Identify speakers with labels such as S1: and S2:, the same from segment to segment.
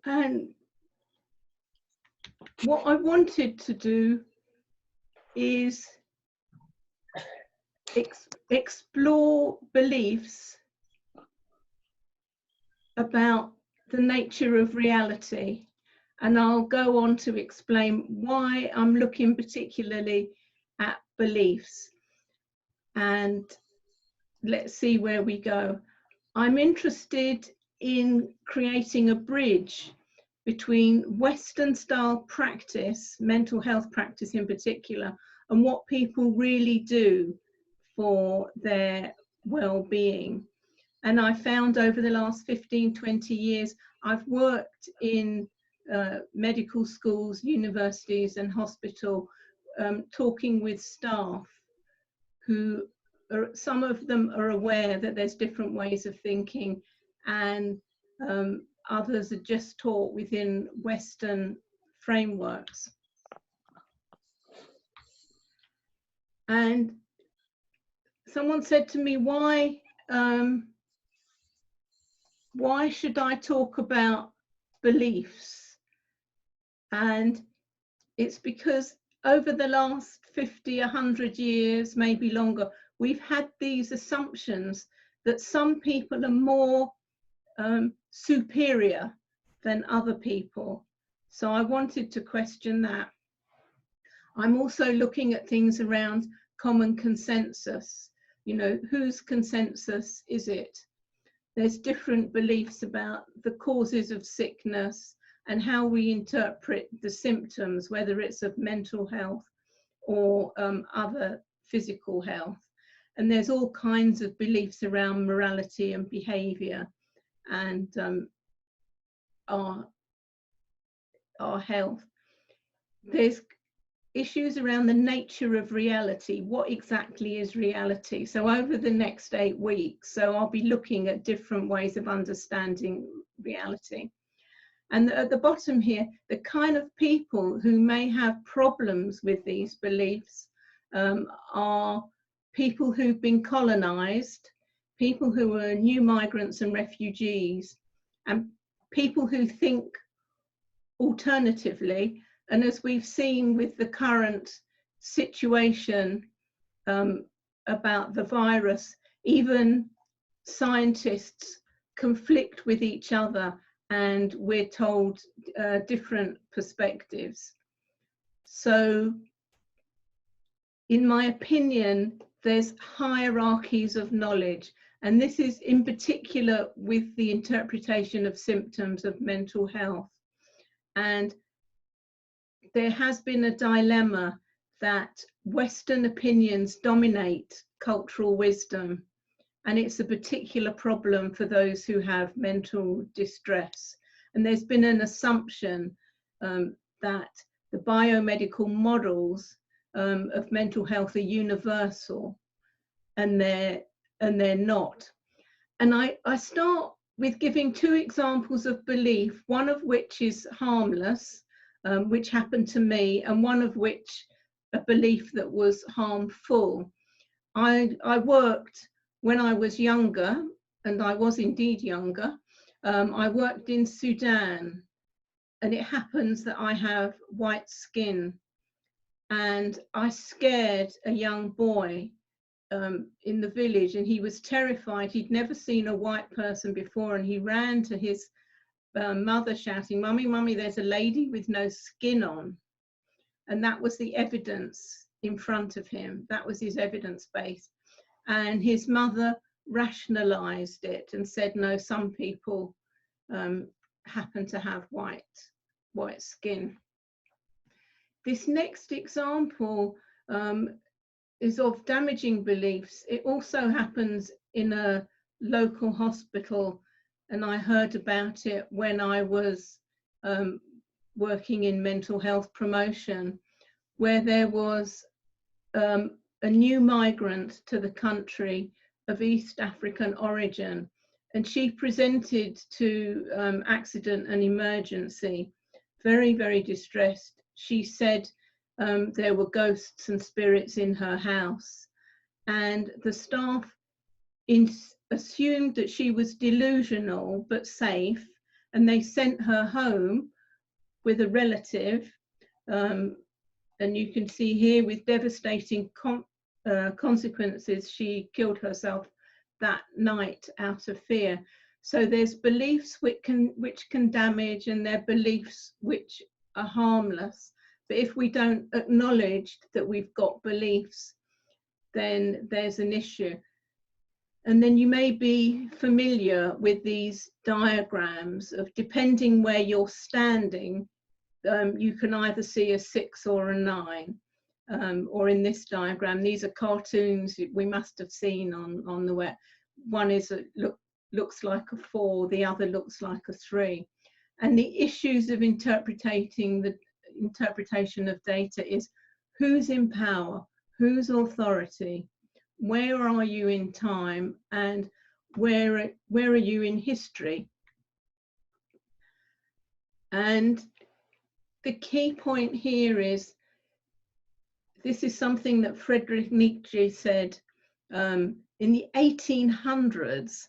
S1: And what I wanted to do is explore beliefs about the nature of reality. And I'll go on to explain why I'm looking particularly at beliefs. And let's see where we go. I'm interested in creating a bridge between Western style practice, mental health practice in particular, and what people really do for their well-being. And I found over the last 15, 20 years, I've worked in medical schools, universities and hospital, talking with staff who some of them are aware that there's different ways of thinking, and others are just taught within Western frameworks. And someone said to me, why should I talk about beliefs? And it's because over the last 50, 100 years, maybe longer, we've had these assumptions that some people are more superior than other people. So I wanted to question that. I'm also looking at things around common consensus. You know, whose consensus is it? There's different beliefs about the causes of sickness and how we interpret the symptoms, whether it's of mental health or other physical health. And there's all kinds of beliefs around morality and behavior and our health. There's issues around the nature of reality. What exactly is reality? So over the next 8 weeks, so I'll be looking at different ways of understanding reality. And at the bottom here, the kind of people who may have problems with these beliefs are people who've been colonized, people who are new migrants and refugees, and people who think alternatively. And as we've seen with the current situation about the virus, even scientists conflict with each other, and we're told different perspectives. So, in my opinion, there's hierarchies of knowledge, and this is in particular with the interpretation of symptoms of mental health. And there has been a dilemma that Western opinions dominate cultural wisdom, and it's a particular problem for those who have mental distress. And there's been an assumption that the biomedical models of mental health are universal, and they're not. And I start with giving 2 examples of belief, one of which is harmless, which happened to me, and one of which a belief that was harmful. I worked when I was younger, and I was indeed younger. I worked in Sudan, and it happens that I have white skin, and I scared a young boy in the village, and he was terrified. He'd never seen a white person before, and he ran to his mother shouting, "Mummy, Mummy, there's a lady with no skin on." And that was the evidence in front of him. That was his evidence base. And his mother rationalized it and said, no, some people happen to have white skin. This next example is of damaging beliefs. It also happens in a local hospital, and I heard about it when I was working in mental health promotion, where there was a new migrant to the country of East African origin, and she presented to accident and emergency, very, very distressed. She said there were ghosts and spirits in her house, and the staff assumed that she was delusional but safe, and they sent her home with a relative, and you can see here with devastating consequences, she killed herself that night out of fear. So there's beliefs which can damage, and there are beliefs which are harmless. But if we don't acknowledge that we've got beliefs, then there's an issue. And then you may be familiar with these diagrams of, depending where you're standing, you can either see a 6 or a 9. Or in this diagram, these are cartoons we must have seen on the web. One is looks like a 4, the other looks like a 3. And the issues of interpreting the interpretation of data is who's in power, whose authority, where are you in time, and where are you in history. And the key point here is, this is something that Friedrich Nietzsche said in the 1800s,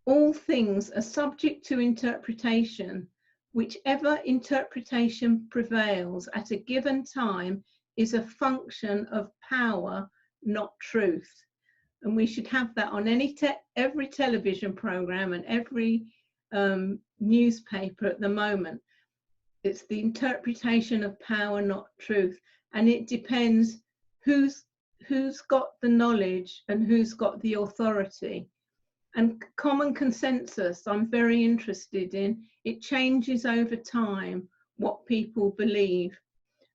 S1: all things are subject to interpretation. Whichever interpretation prevails at a given time is a function of power, not truth. And we should have that on every television program and every newspaper at the moment. It's the interpretation of power, not truth. And it depends who's got the knowledge and who's got the authority. And common consensus, I'm very interested in. It changes over time what people believe.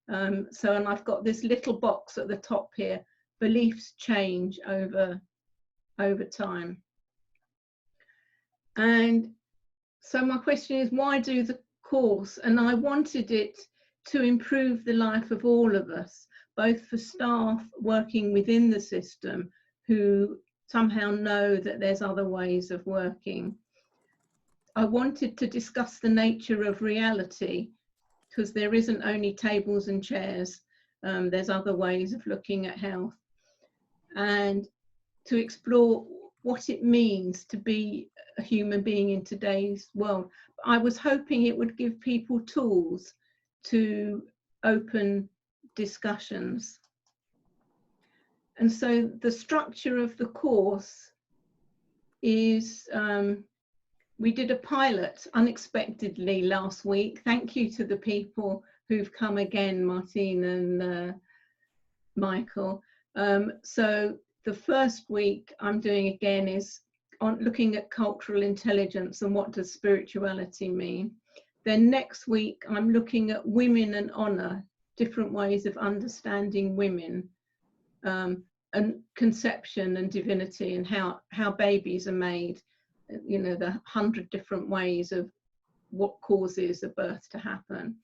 S1: And I've got this little box at the top here. Beliefs change over time. And so my question is, why do the course? And I wanted it to improve the life of all of us, both for staff working within the system who somehow know that there's other ways of working. I wanted to discuss the nature of reality, because there isn't only tables and chairs, there's other ways of looking at health, and to explore what it means to be a human being in today's world. I was hoping it would give people tools to open discussions. And so the structure of the course is, we did a pilot unexpectedly last week. Thank you to the people who've come again, Martine and Michael. So the first week I'm doing again is on looking at cultural intelligence and what does spirituality mean. Then next week I'm looking at women and honor, different ways of understanding women, and conception and divinity, and how babies are made, you know, the 100 different ways of what causes a birth to happen.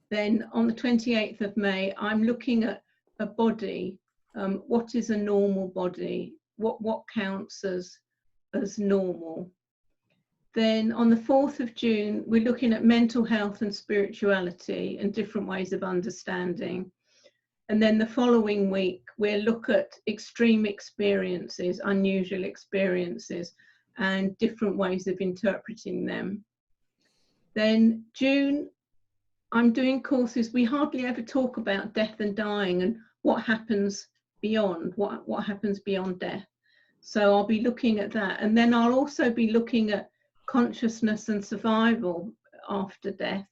S1: Then on the 28th of May, I'm looking at a body, what is a normal body, what counts as normal. Then on the 4th of June, we're looking at mental health and spirituality and different ways of understanding. And then the following week, we'll look at extreme experiences, unusual experiences, and different ways of interpreting them. Then June, I'm doing courses. We hardly ever talk about death and dying and what happens beyond, what happens beyond death. So I'll be looking at that. And then I'll also be looking at consciousness and survival after death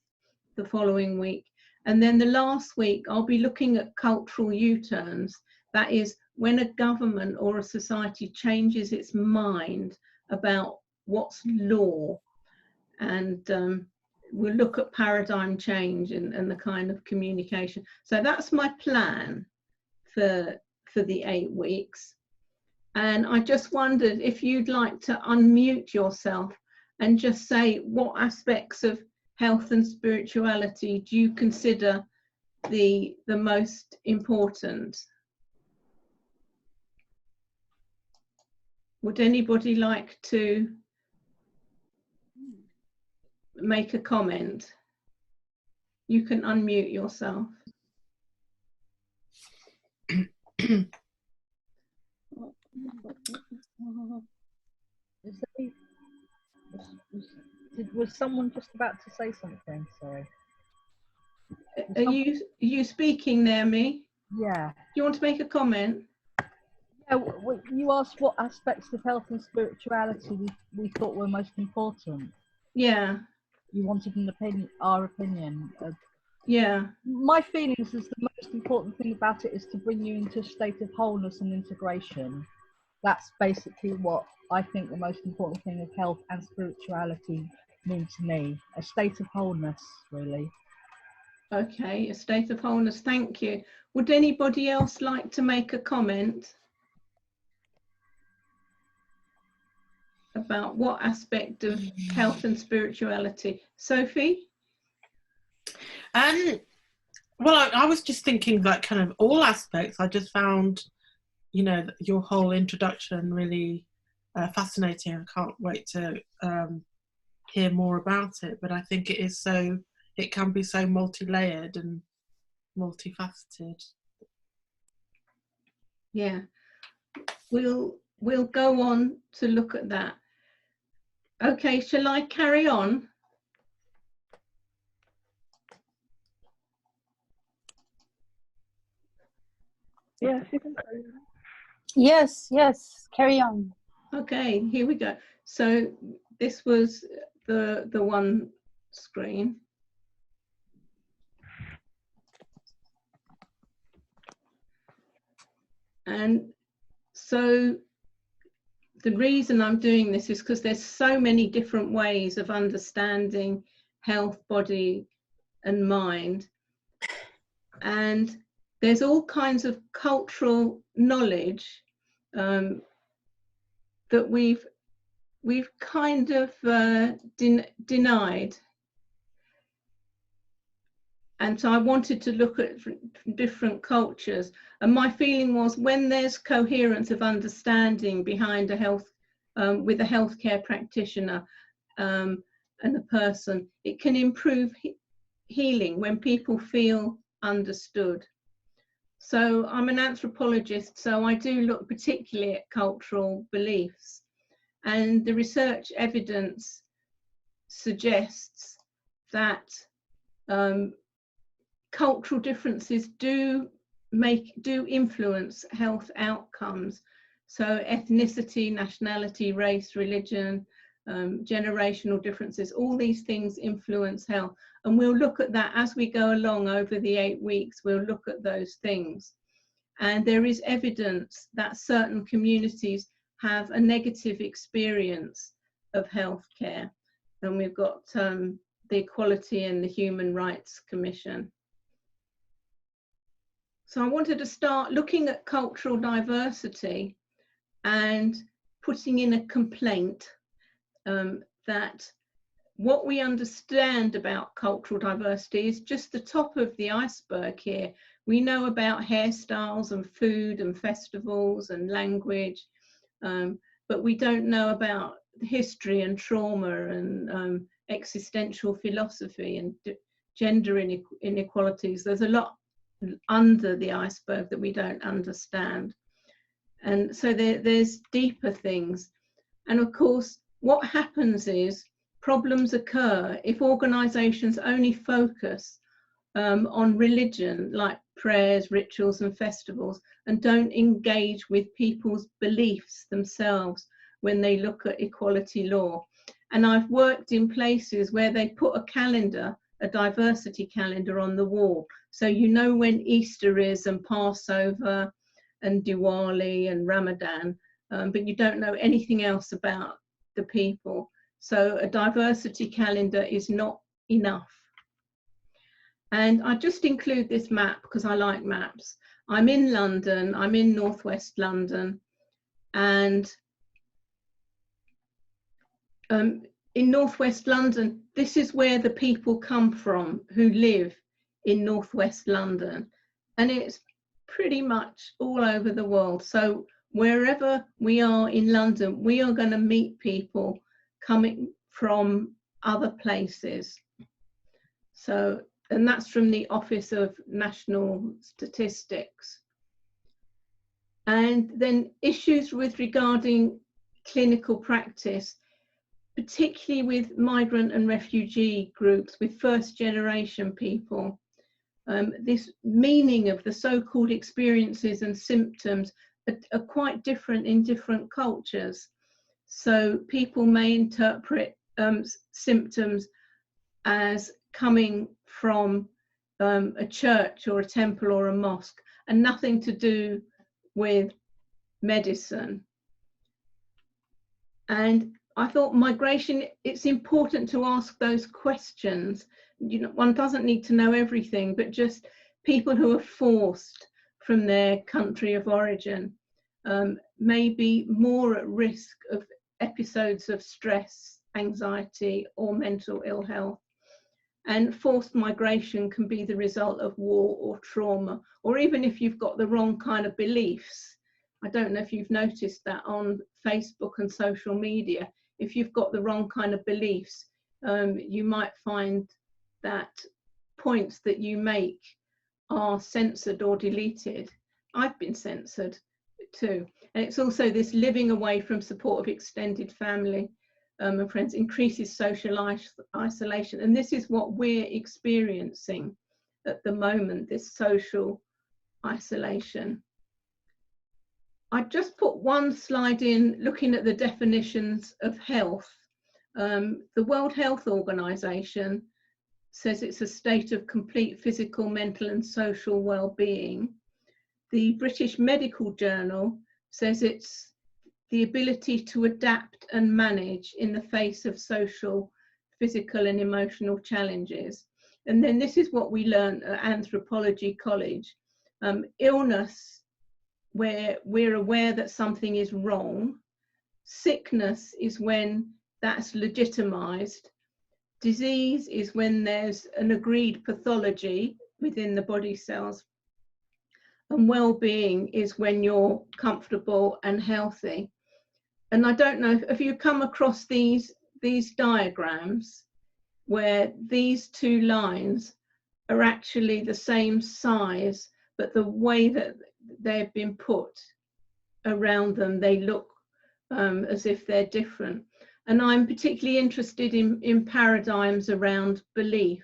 S1: the following week. And then the last week, I'll be looking at cultural U-turns. That is, when a government or a society changes its mind about what's law. And we'll look at paradigm change and the kind of communication. So that's my plan for the 8 weeks. And I just wondered if you'd like to unmute yourself and just say what aspects of health and spirituality do you consider the most important? Would anybody like to make a comment? You can unmute yourself.
S2: was someone just about to say something? Sorry.
S1: Are you speaking there, me?
S2: Yeah.
S1: Do you want to make a comment?
S2: Yeah, you asked what aspects of health and spirituality we thought were most important.
S1: Yeah.
S2: You wanted an opinion, our opinion.
S1: Yeah.
S2: My feelings is the most important thing about it is to bring you into a state of wholeness and integration. That's basically what I think the most important thing of health and spirituality mean to me. A state of wholeness, really.
S1: Okay, a state of wholeness. Thank you. Would anybody else like to make a comment about what aspect of health and spirituality? Sophie?
S3: Well, I was just thinking that kind of all aspects. I just found, you know, your whole introduction really fascinating. I can't wait to hear more about it. But I think it can be so multi-layered and multifaceted.
S1: Yeah, we'll go on to look at that. Okay, shall I carry on?
S4: Yes, you can carry on.
S5: Yes, carry on.
S1: Okay, here we go. So this was the one screen. And so the reason I'm doing this is because there's so many different ways of understanding health, body and mind. And there's all kinds of cultural knowledge that we've kind of denied. And so I wanted to look at different cultures. And my feeling was when there's coherence of understanding behind a health, with a healthcare practitioner and a person, it can improve healing when people feel understood. So I'm an anthropologist, so I do look particularly at cultural beliefs. And the research evidence suggests that cultural differences do influence health outcomes. So ethnicity, nationality, race, religion, generational differences, all these things influence health. And we'll look at that as we go along over the 8 weeks. We'll look at those things. And there is evidence that certain communities have a negative experience of healthcare. And we've got the Equality and the Human Rights Commission. So I wanted to start looking at cultural diversity and putting in a complaint that what we understand about cultural diversity is just the top of the iceberg here. We know about hairstyles and food and festivals and language, but we don't know about history and trauma and existential philosophy and gender inequalities. There's a lot under the iceberg that we don't understand. And so there's deeper things. And of course, what happens is problems occur if organizations only focus on religion, like prayers, rituals and festivals, and don't engage with people's beliefs themselves when they look at equality law. And I've worked in places where they put a calendar, a diversity calendar on the wall. So you know when Easter is and Passover and Diwali and Ramadan, but you don't know anything else about the people. So a diversity calendar is not enough. And I just include this map because I like maps. I'm in London, I'm in northwest London, and in northwest London, this is where the people come from who live in northwest London, and it's pretty much all over the world. So wherever we are in London, we are going to meet people coming from other places. So, and that's from the Office of National Statistics. And then issues with regarding clinical practice. particularly with migrant and refugee groups, with first generation people, this meaning of the so-called experiences and symptoms are quite different in different cultures. So people may interpret symptoms as coming from a church or a temple or a mosque and nothing to do with medicine. And I thought migration, it's important to ask those questions. You know, one doesn't need to know everything, but just people who are forced from their country of origin may be more at risk of episodes of stress, anxiety, or mental ill health. And forced migration can be the result of war or trauma, or even if you've got the wrong kind of beliefs. I don't know if you've noticed that on Facebook and social media. If you've got the wrong kind of beliefs, you might find that points that you make are censored or deleted. I've been censored too. And it's also this living away from support of extended family and friends increases social isolation. And this is what we're experiencing at the moment, this social isolation. I just put one slide in looking at the definitions of health. The World Health Organization says it's a state of complete physical, mental and social well-being. The British Medical Journal says it's the ability to adapt and manage in the face of social, physical and emotional challenges. And then this is what we learned at Anthropology College. Illness, where we're aware that something is wrong. Sickness is when that's legitimized. Disease is when there's an agreed pathology within the body cells. And well-being is when you're comfortable and healthy. And I don't know if you come across these diagrams where these two lines are actually the same size, but the way that they've been put around them, they look as if they're different. And I'm particularly interested in paradigms around belief.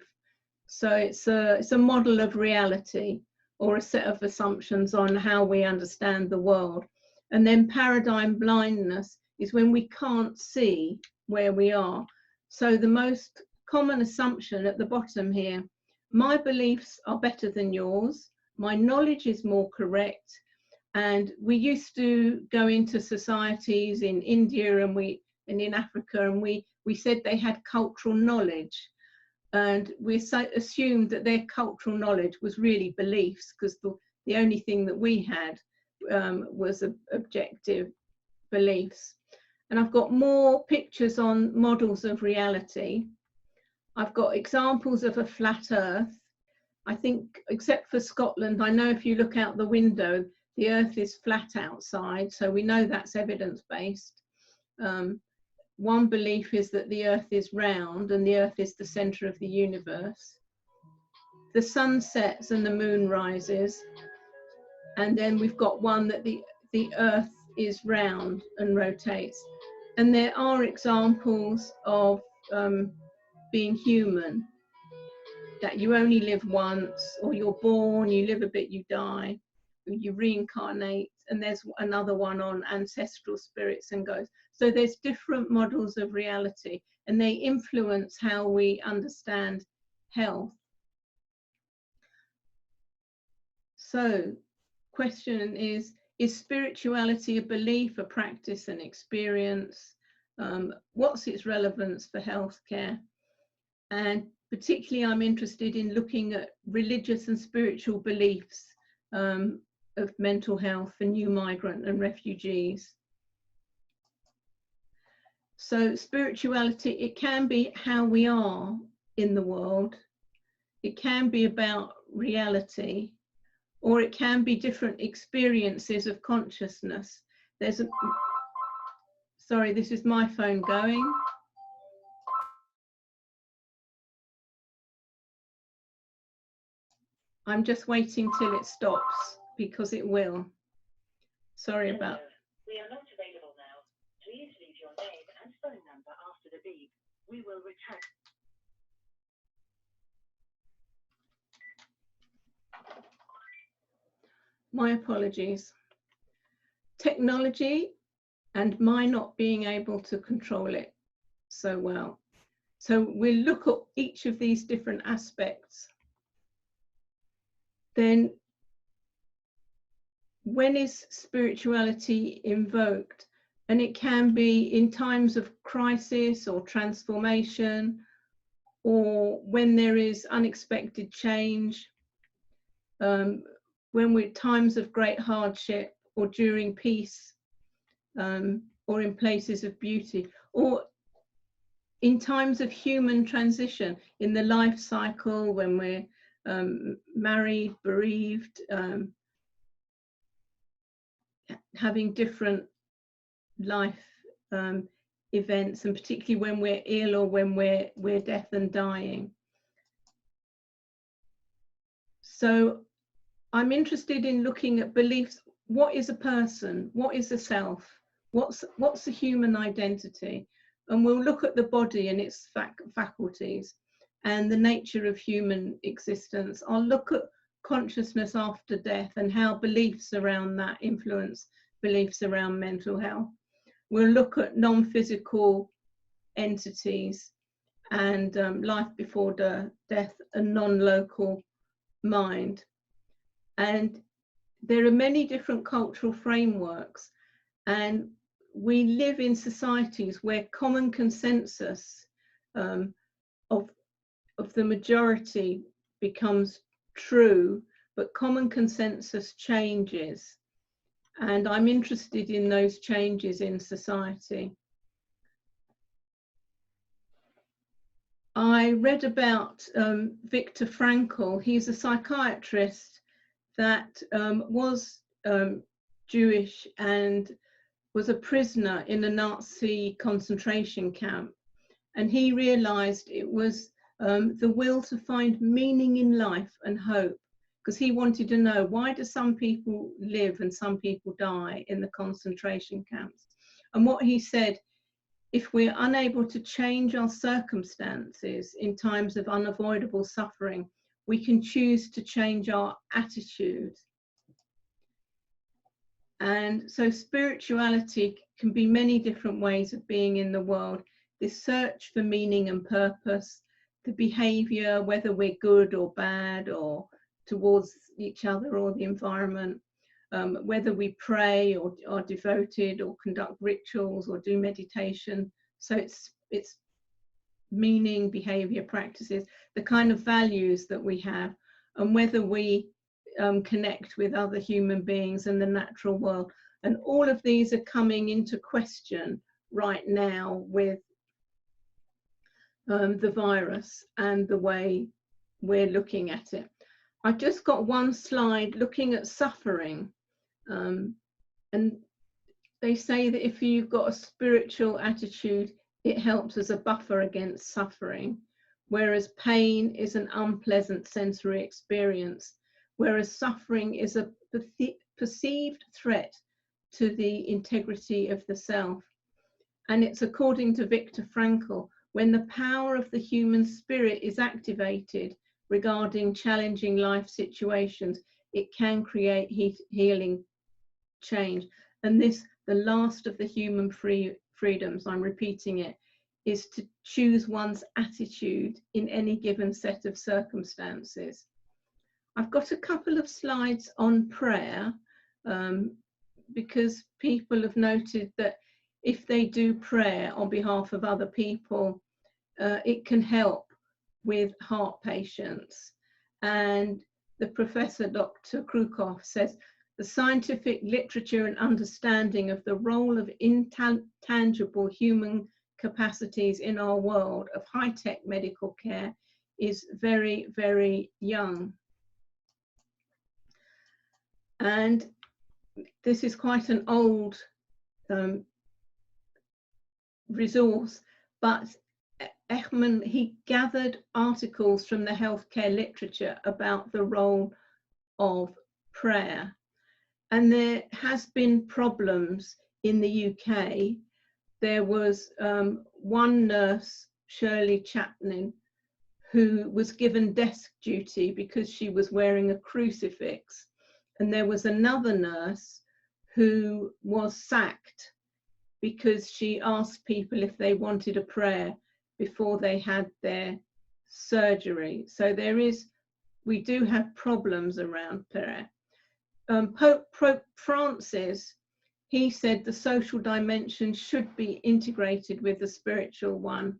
S1: So it's a model of reality or a set of assumptions on how we understand the world. And then paradigm blindness is when we can't see where we are. So the most common assumption at the bottom here, my beliefs are better than yours, my knowledge is more correct. And we used to go into societies in India and in Africa, and we said they had cultural knowledge. And we assumed that their cultural knowledge was really beliefs, because the only thing that we had was objective beliefs. And I've got more pictures on models of reality. I've got examples of a flat earth. I think, except for Scotland, I know if you look out the window, the earth is flat outside, so we know that's evidence-based. One belief is that the earth is round and the earth is the center of the universe. The sun sets and the moon rises. And then we've got one that the earth is round and rotates. And there are examples of being human, that you only live once, or you're born, you live a bit, you die, you reincarnate. And there's another one on ancestral spirits and ghosts. So there's different models of reality, and they influence how we understand health. So question is spirituality a belief, a practice, an experience? What's its relevance for healthcare? And particularly I'm interested in looking at religious and spiritual beliefs of mental health for new migrant and refugees. So spirituality, it can be how we are in the world. It can be about reality, or it can be different experiences of consciousness. There's a, sorry, this is my phone going. I'm just waiting till it stops, because it will. Sorry about.
S6: We are not available now. Please leave your name and phone number after the beep.
S1: my apologies. Technology and my not being able to control it so well. So we'll look at each of these different aspects. Then when is spirituality invoked? And it can be in times of crisis or transformation, or when there is unexpected change, when we're times of great hardship, or during peace, or in places of beauty, or in times of human transition, in the life cycle, when we're married, bereaved, having different life events, and particularly when we're ill or when we're deaf and dying. So I'm interested in looking at beliefs. What is a person? What is a self? What's a human identity? And we'll look at the body and its faculties and the nature of human existence. I'll look at consciousness after death and how beliefs around that influence beliefs around mental health. We'll look at non-physical entities and life before death and non-local mind. And there are many different cultural frameworks, and we live in societies where common consensus of the majority becomes true, but common consensus changes. And I'm interested in those changes in society. I read about Viktor Frankl. He's a psychiatrist that was Jewish and was a prisoner in a Nazi concentration camp. And he realized it was the will to find meaning in life and hope, because he wanted to know, why do some people live and some people die in the concentration camps? And what he said, if we're unable to change our circumstances in times of unavoidable suffering, we can choose to change our attitude. And so spirituality can be many different ways of being in the world. This search for meaning and purpose, the behavior, whether we're good or bad or towards each other or the environment, whether we pray or are devoted or conduct rituals or do meditation. So it's meaning, behavior, practices, the kind of values that we have, and whether we connect with other human beings and the natural world. And all of these are coming into question right now with the virus and the way we're looking at it. I've just got one slide looking at suffering, and they say that if you've got a spiritual attitude, it helps as a buffer against suffering, whereas pain is an unpleasant sensory experience, whereas suffering is a perceived threat to the integrity of the self. And it's according to Viktor Frankl, when the power of the human spirit is activated regarding challenging life situations, it can create healing change. And this, the last of the human freedoms, I'm repeating it, is to choose one's attitude in any given set of circumstances. I've got a couple of slides on prayer, because people have noted that if they do prayer on behalf of other people, it can help with heart patients. And the professor, Dr. Krukov, says the scientific literature and understanding of the role of intangible human capacities in our world of high-tech medical care is very, very young. And this is quite an old resource, but Ekman, he gathered articles from the healthcare literature about the role of prayer. And there has been problems in the UK. There was one nurse, Shirley Chapman, who was given desk duty because she was wearing a crucifix. and there was another nurse who was sacked because she asked people if they wanted a prayer before they had their surgery. So we do have problems around prayer. Pope Francis, he said the social dimension should be integrated with the spiritual one,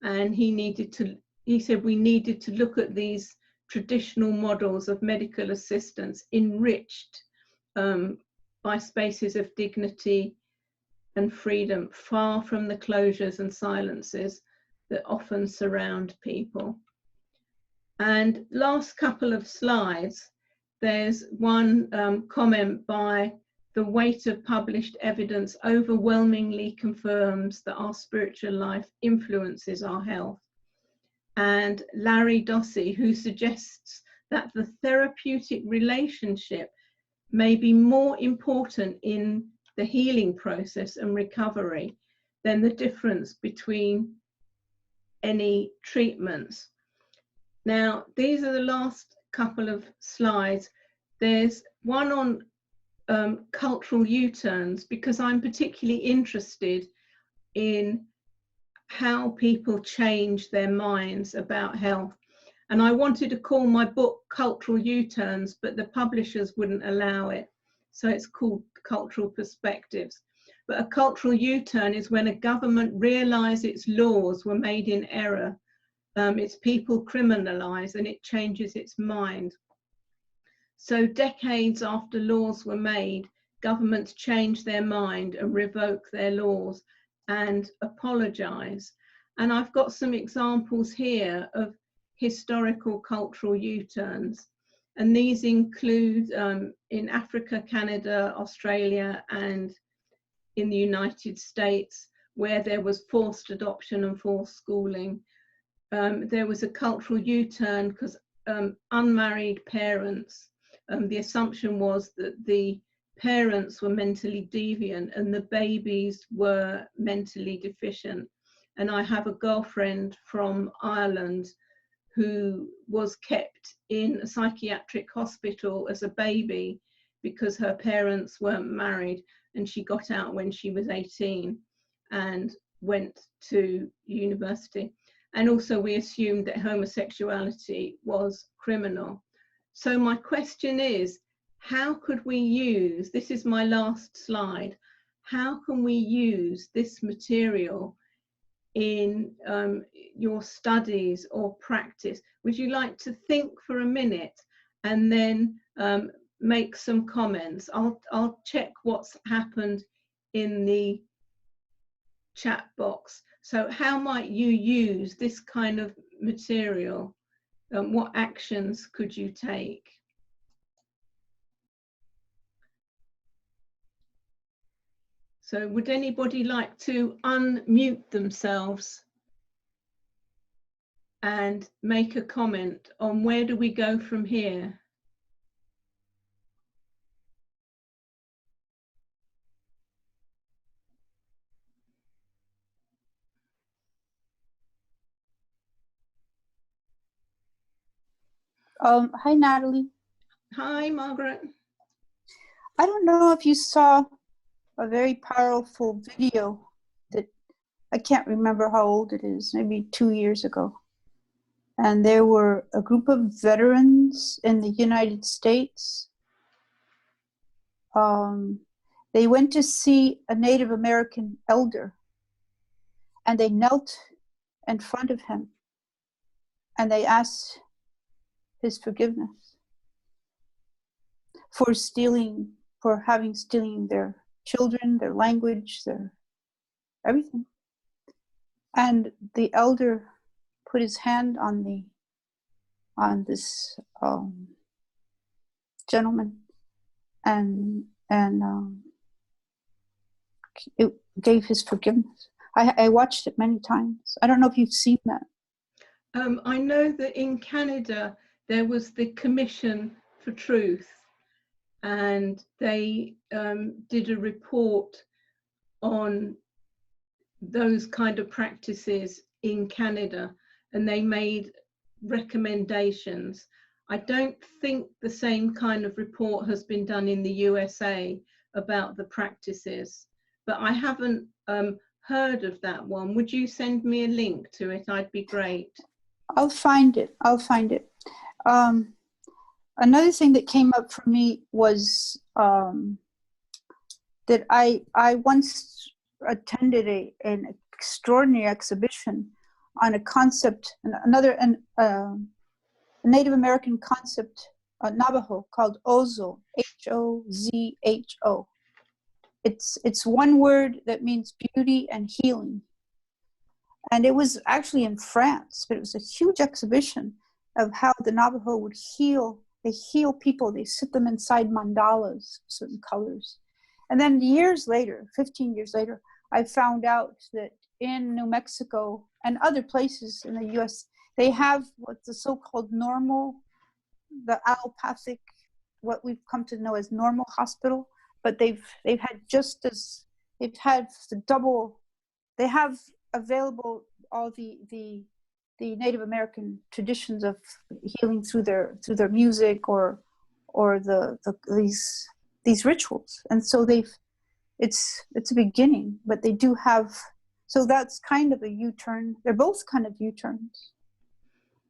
S1: and he said we needed to look at these traditional models of medical assistance enriched by spaces of dignity and freedom, far from the closures and silences that often surround people. And last couple of slides, there's one comment by the weight of published evidence overwhelmingly confirms that our spiritual life influences our health. And Larry Dossey, who suggests that the therapeutic relationship may be more important in the healing process and recovery than the difference between any treatments. Now, these are the last couple of slides. There's one on cultural U-turns, because I'm particularly interested in how people change their minds about health. And I wanted to call my book Cultural U-turns, but the publishers wouldn't allow it. So it's called Cultural Perspectives. But a cultural U-turn is when a government realized its laws were made in error, its people criminalized, and it changes its mind. So decades after laws were made, governments change their mind and revoke their laws and apologize. And I've got some examples here of historical cultural U-turns. And these include in Africa, Canada, Australia, and in the United States, where there was forced adoption and forced schooling. There was a cultural U-turn because unmarried parents, the assumption was that the parents were mentally deviant and the babies were mentally deficient. And I have a girlfriend from Ireland who was kept in a psychiatric hospital as a baby because her parents weren't married, and she got out when she was 18 and went to university. And also we assumed that homosexuality was criminal. So my question is, how could we use, this is my last slide, how can we use this material in your studies or practice? Would you like to think for a minute and then make some comments? I'll check what's happened in the chat box. So how might you use this kind of material? What actions could you take? So would anybody like to unmute themselves and make a comment on where do we go from here?
S5: Hi, Natalie.
S1: Hi, Margaret.
S5: I don't know if you saw a very powerful video that I can't remember how old it is, maybe 2 years ago. And there were a group of veterans in the United States. They went to see a Native American elder, and they knelt in front of him, and they asked his forgiveness for stealing their children, their language, their everything. And the elder put his hand on this gentleman, and it gave his forgiveness. I watched it many times. I don't know if you've seen that.
S1: I know that in Canada there was the Commission for Truth, and they did a report on those kind of practices in Canada, and they made recommendations. I don't think the same kind of report has been done in the USA about the practices, but I haven't heard of that one. Would you send me a link to it? I'd be great.
S5: I'll find it. I'll find it. Another thing that came up for me was that I once attended an extraordinary exhibition on a concept, a Native American concept, Navajo, called Ozo, H-O-Z-H-O. It's one word that means beauty and healing. And it was actually in France, but it was a huge exhibition of how the Navajo would heal. They heal people, they sit them inside mandalas, certain colors. And then years later, 15 years later, I found out that in New Mexico and other places in the US, they have what's the so-called the allopathic, what we've come to know as normal hospital, but they've had they have available all the Native American traditions of healing through their music or these rituals. And so it's a beginning, but they do have, so that's kind of a U-turn. They're both kind of U-turns.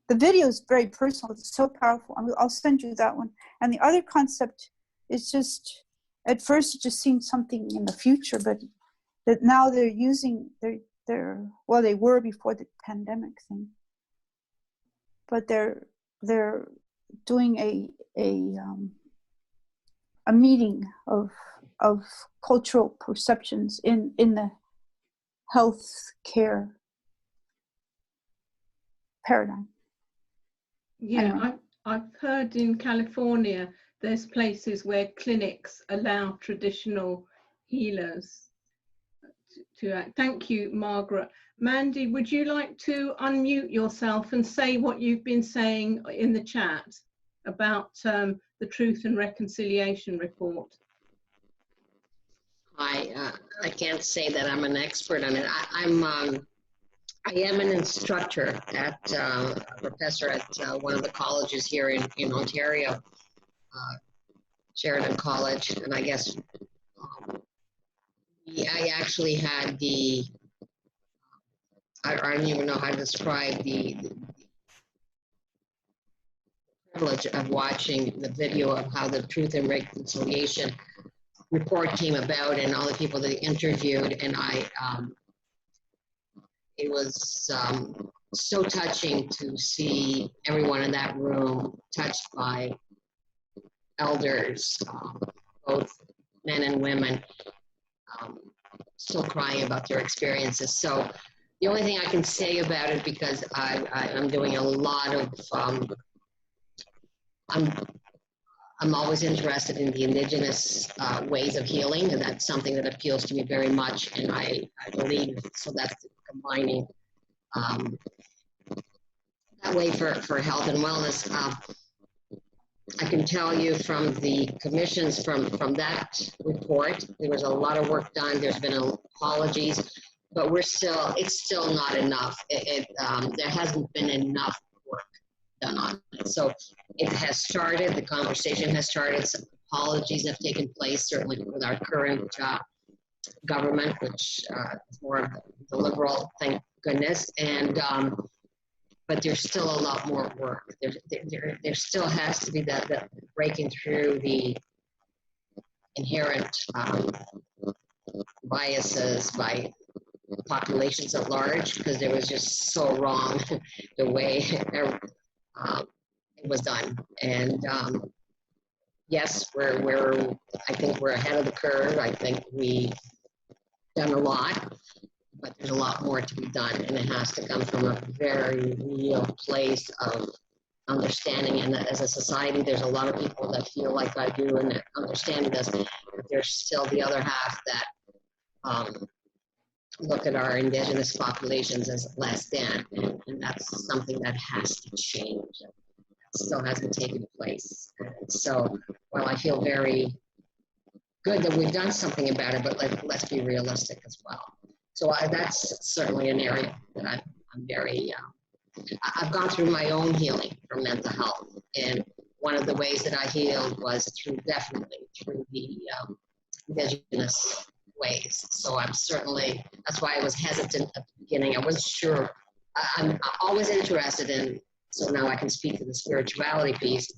S5: The video is very personal. It's so powerful. I'll send you that one. And the other concept is just, at first it just seemed something in the future, but that now they're using, well, they were before the pandemic thing, but they're doing a meeting of cultural perceptions in the health care paradigm.
S1: Yeah,
S5: anyway.
S1: I've heard in California there's places where clinics allow traditional healers to act. Thank you, Margaret. Mandy, would you like to unmute yourself and say what you've been saying in the chat about the Truth and Reconciliation report?
S6: I can't say that I'm an expert on it. I am an instructor a professor at one of the colleges here in Ontario, Sheridan College, and I guess I actually had I don't even know how to describe the privilege of watching the video of how the Truth and Reconciliation report came about and all the people that they interviewed, and it was so touching to see everyone in that room touched by elders, both men and women, still crying about their experiences. So the only thing I can say about it, because I'm doing a lot of, I'm always interested in the indigenous ways of healing, and that's something that appeals to me very much, and I believe, so that's combining that way for health and wellness. I can tell you from the commissions from that report, there was a lot of work done. There's been apologies, but it's still not enough. There hasn't been enough work done on it. So it has started, the conversation has started, some apologies have taken place, certainly with our current government, which is more of the liberal, thank goodness. And but there's still a lot more work. There still has to be that breaking through the inherent biases by populations at large, because it was just so wrong the way it was done. And yes, I think we're ahead of the curve. I think we've done a lot, but there's a lot more to be done, and it has to come from a very real place of understanding. And as a society, there's a lot of people that feel like I do and that understand this, but there's still the other half that look at our indigenous populations as less than, and that's something that has to change. That still hasn't taken place. And so while I feel very good that we've done something about it, but let's be realistic as well. So that's certainly an area that I'm very, I've gone through my own healing for mental health, And one of the ways that I healed was definitely through the indigenous ways. So I'm certainly, that's why I was hesitant at the beginning. I wasn't sure. I'm always interested in, so now I can speak to the spirituality piece.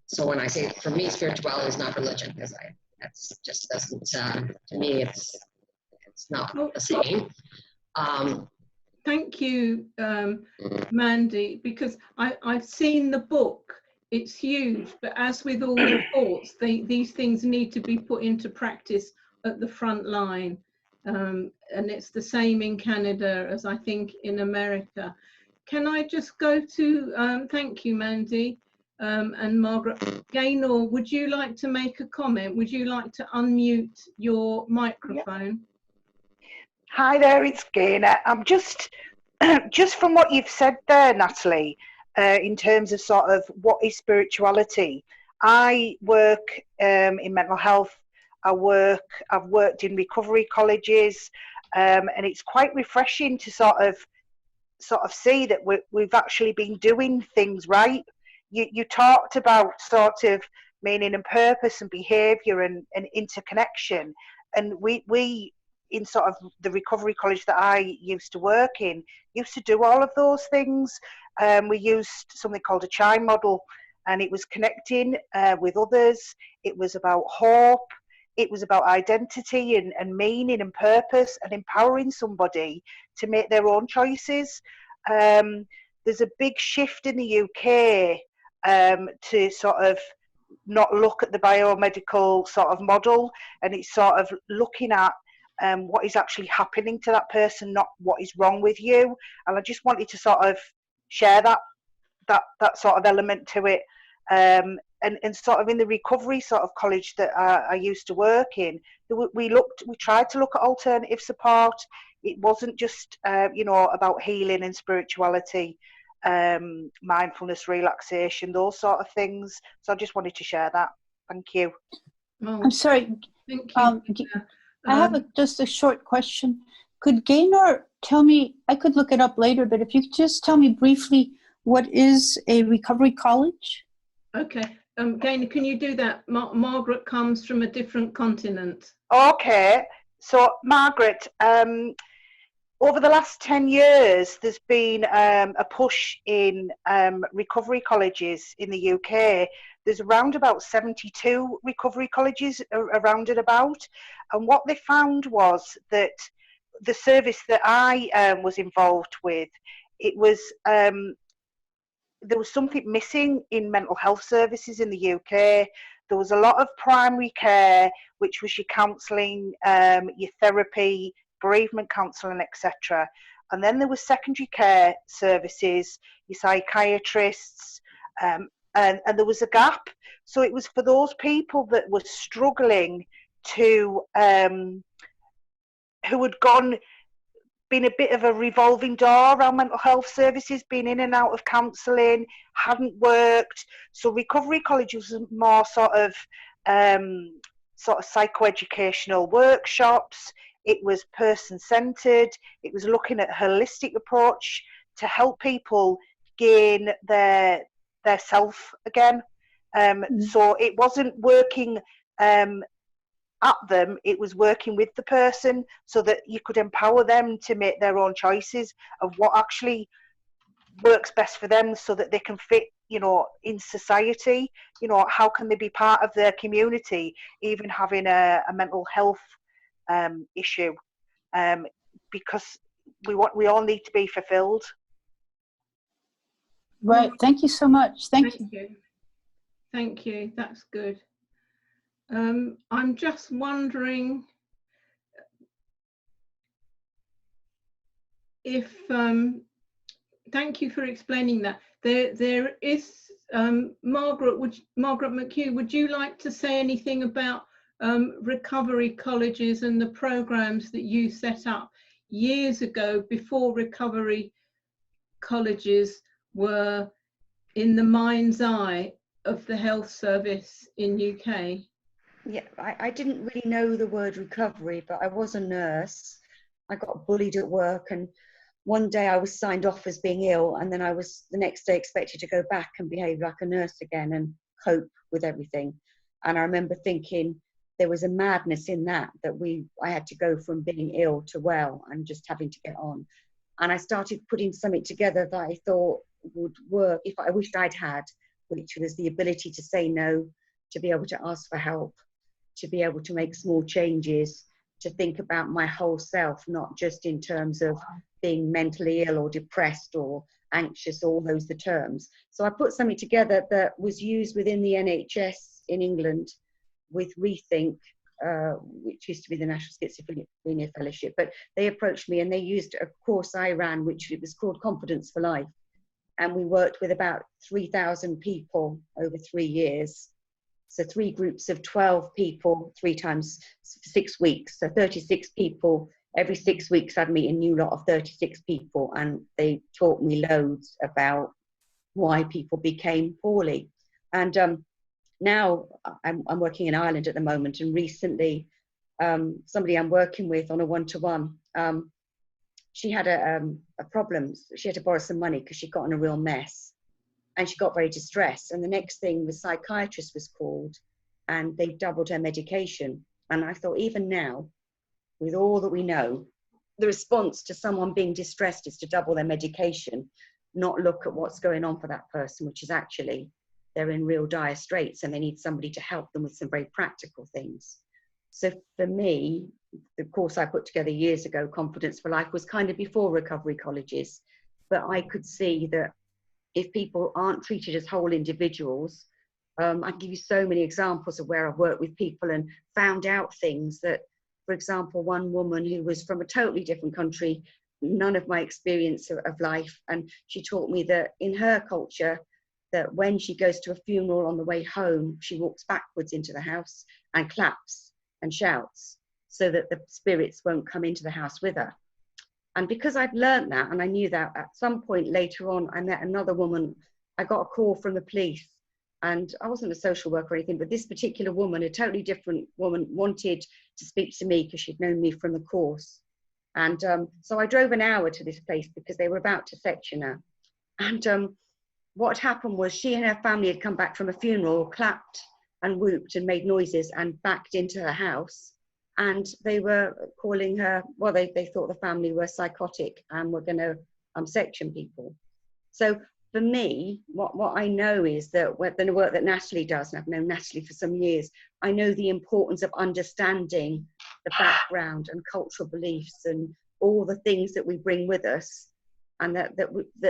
S6: So when I say, for me, spirituality is not religion, because that's just doesn't, to me, it's not the same.
S1: Thank you, Mandy, because I've seen the book. It's huge, but as with all reports, these things need to be put into practice at the front line. And it's the same in Canada as I think in America. Can I just go to, thank you, Mandy and Margaret. Gaynor, would you like to make a comment? Would you like to unmute your microphone?
S7: Hi there, it's Gaynor. I'm just from what you've said there, Natalie, in terms of sort of what is spirituality. I work in mental health. I've worked in recovery colleges, and it's quite refreshing to sort of see that we've actually been doing things right. You talked about sort of meaning and purpose and behaviour and interconnection, and we in sort of the recovery college that I used to work in, used to do all of those things. We used something called a chime model, and it was connecting with others. It was about hope. It was about identity and meaning and purpose and empowering somebody to make their own choices. There's a big shift in the UK to sort of not look at the biomedical sort of model, and it's sort of looking at what is actually happening to that person, not what is wrong with you. And I just wanted to sort of share that sort of element to it. And sort of in the recovery sort of college that I used to work in, we tried to look at alternative support. It wasn't just about healing and spirituality, mindfulness, relaxation, those sort of things. So I just wanted to share that. Thank you.
S1: Oh,
S5: I'm sorry.
S1: thank you.
S5: I have just a short question. Could Gaynor tell me, I could look it up later, but if you could just tell me briefly, what is a recovery college?
S1: Okay. Gaynor, can you do that? Margaret comes from a different continent.
S7: Okay. So, Margaret, over the last 10 years, there's been a push in recovery colleges in the UK. There's around about 72 recovery colleges around and about. And what they found was that the service that I was involved with, it was there was something missing in mental health services in the UK. There was a lot of primary care, which was your counselling, your therapy, bereavement counselling, etc. And then there was secondary care services, your psychiatrists, and there was a gap. So it was for those people that were struggling to, who had been a bit of a revolving door around mental health services, been in and out of counselling, hadn't worked. So recovery college was more sort of psychoeducational workshops. It was person-centred. It was looking at a holistic approach to help people gain their self again. So it wasn't working at them, it was working with the person so that you could empower them to make their own choices of what actually works best for them so that they can fit, in society. How can they be part of their community, even having a mental health issue, because we all need to be fulfilled.
S5: Right. Thank you so much. Thank you.
S1: Thank you. That's good. I'm just wondering if, thank you for explaining that. There is, Margaret McHugh, would you like to say anything about recovery colleges and the programs that you set up years ago before recovery colleges were in the mind's eye of the health service in UK?
S8: Yeah, I didn't really know the word recovery, but I was a nurse. I got bullied at work, and one day I was signed off as being ill, and then I was the next day expected to go back and behave like a nurse again and cope with everything. And I remember thinking there was a madness in that I had to go from being ill to well and just having to get on. And I started putting something together that I thought would work, if I wished I'd had, which was the ability to say no, to be able to ask for help, to be able to make small changes, to think about my whole self, not just in terms of being mentally ill or depressed or anxious, all those the terms. So I put something together that was used within the NHS in England with Rethink, which used to be the National Schizophrenia Fellowship, but they approached me and they used a course I ran, which it was called Confidence for Life. And we worked with about 3,000 people over 3 years. So 3 groups of 12 people, 3 times 6 weeks. So 36 people. Every 6 weeks I'd meet a new lot of 36 people, and they taught me loads about why people became poorly. And now I'm working in Ireland at the moment, and recently somebody I'm working with on a one-to-one, she had a problem. She had to borrow some money because she got in a real mess, and she got very distressed. And the next thing, the psychiatrist was called, and they doubled her medication. And I thought, even now, with all that we know, the response to someone being distressed is to double their medication, not look at what's going on for that person, which is actually they're in real dire straits and they need somebody to help them with some very practical things. So for me, the course I put together years ago, Confidence for Life, was kind of before recovery colleges. But I could see that if people aren't treated as whole individuals, I can give you so many examples of where I've worked with people and found out things that, for example, one woman who was from a totally different country, none of my experience of life, and she taught me that in her culture, that when she goes to a funeral on the way home, she walks backwards into the house and claps and shouts so that the spirits won't come into the house with her. And because I'd learned that, and I knew that, at some point later on, I met another woman. I got a call from the police, and I wasn't a social worker or anything, but this particular woman, a totally different woman, wanted to speak to me because she'd known me from the course. And so I drove an hour to this place because they were about to section her. And what happened was she and her family had come back from a funeral, clapped and whooped and made noises and backed into her house. And they were calling her, well, they thought the family were psychotic and were going to section people. So for me, what I know is that the work that Natalie does, and I've known Natalie for some years, I know the importance of understanding the background and cultural beliefs and all the things that we bring with us. And that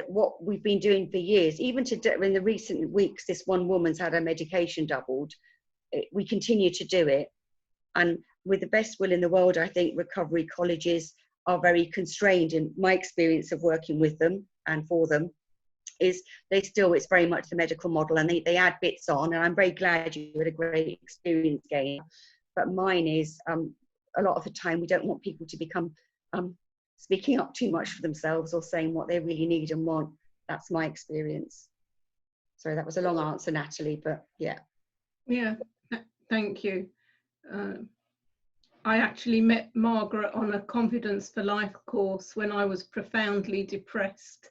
S8: what we've been doing for years, even in the recent weeks, this one woman's had her medication doubled. We continue to do it. And with the best will in the world, I think recovery colleges are very constrained. In my experience of working with them and for them, is it's very much the medical model, and they add bits on. And I'm very glad you had a great experience, Gail. But mine is a lot of the time we don't want people to become speaking up too much for themselves or saying what they really need and want. That's my experience. Sorry, that was a long answer, Natalie, but yeah.
S1: Yeah, thank you. I actually met Margaret on a Confidence for Life course when I was profoundly depressed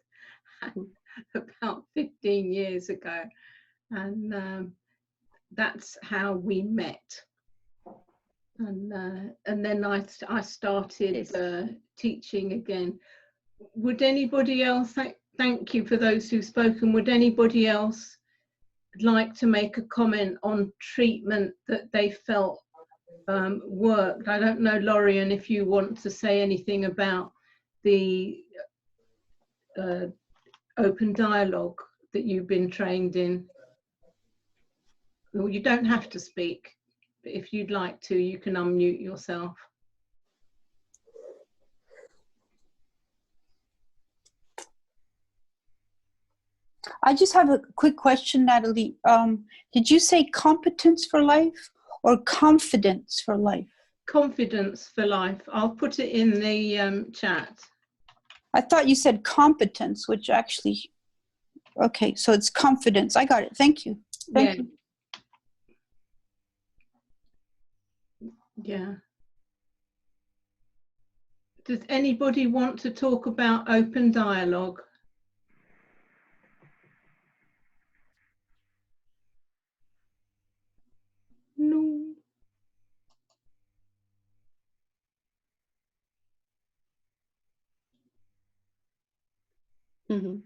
S1: about 15 years ago. And that's how we met. And then I started teaching again. Would anybody else, thank you for those who've spoken, would anybody else like to make a comment on treatment that they felt worked? I don't know, Lorian, if you want to say anything about the open dialogue that you've been trained in. Well, you don't have to speak, but if you'd like to, you can unmute yourself.
S5: I just have a quick question, Natalie. Did you say competence for life or confidence for life?
S1: Confidence for life. I'll put it in the chat.
S5: I thought you said competence, which actually, okay, so it's confidence. I got it. Thank you. Thank you.
S1: Yeah. Does anybody want to talk about open dialogue? No.
S8: Mhm.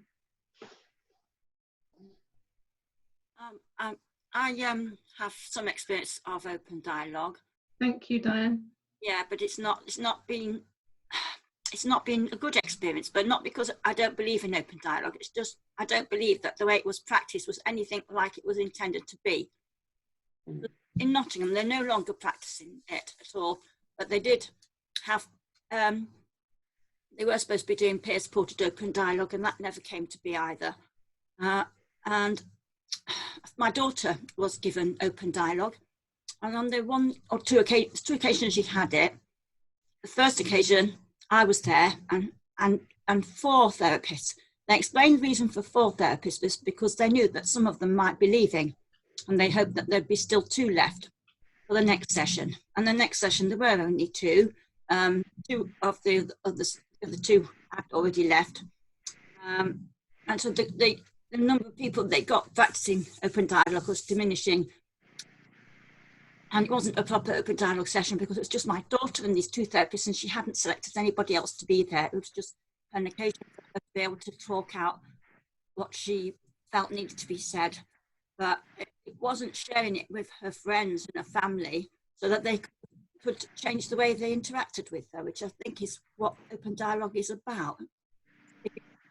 S9: I have some experience of open dialogue.
S1: Thank you, Diane.
S9: Yeah, but it's not been a good experience, but not because I don't believe in open dialogue. It's just I don't believe that the way it was practiced was anything like it was intended to be. In Nottingham, they're no longer practicing it at all, but they did have. They were supposed to be doing peer-supported open dialogue, and that never came to be either. And my daughter was given open dialogue, and on the one or two occasions she had it. The first occasion, I was there, and 4 therapists. They explained the reason for 4 therapists was because they knew that some of them might be leaving, and they hoped that there'd be still 2 left for the next session. And the next session, there were only 2. 2 of the 2 had already left, and so the number of people they got practicing open dialogue was diminishing. And it wasn't a proper open dialogue session because it was just my daughter and these 2 therapists, and she hadn't selected anybody else to be there. It was just an occasion for her to be able to talk out what she felt needed to be said. But it wasn't sharing it with her friends and her family so that they could change the way they interacted with her, which I think is what open dialogue is about.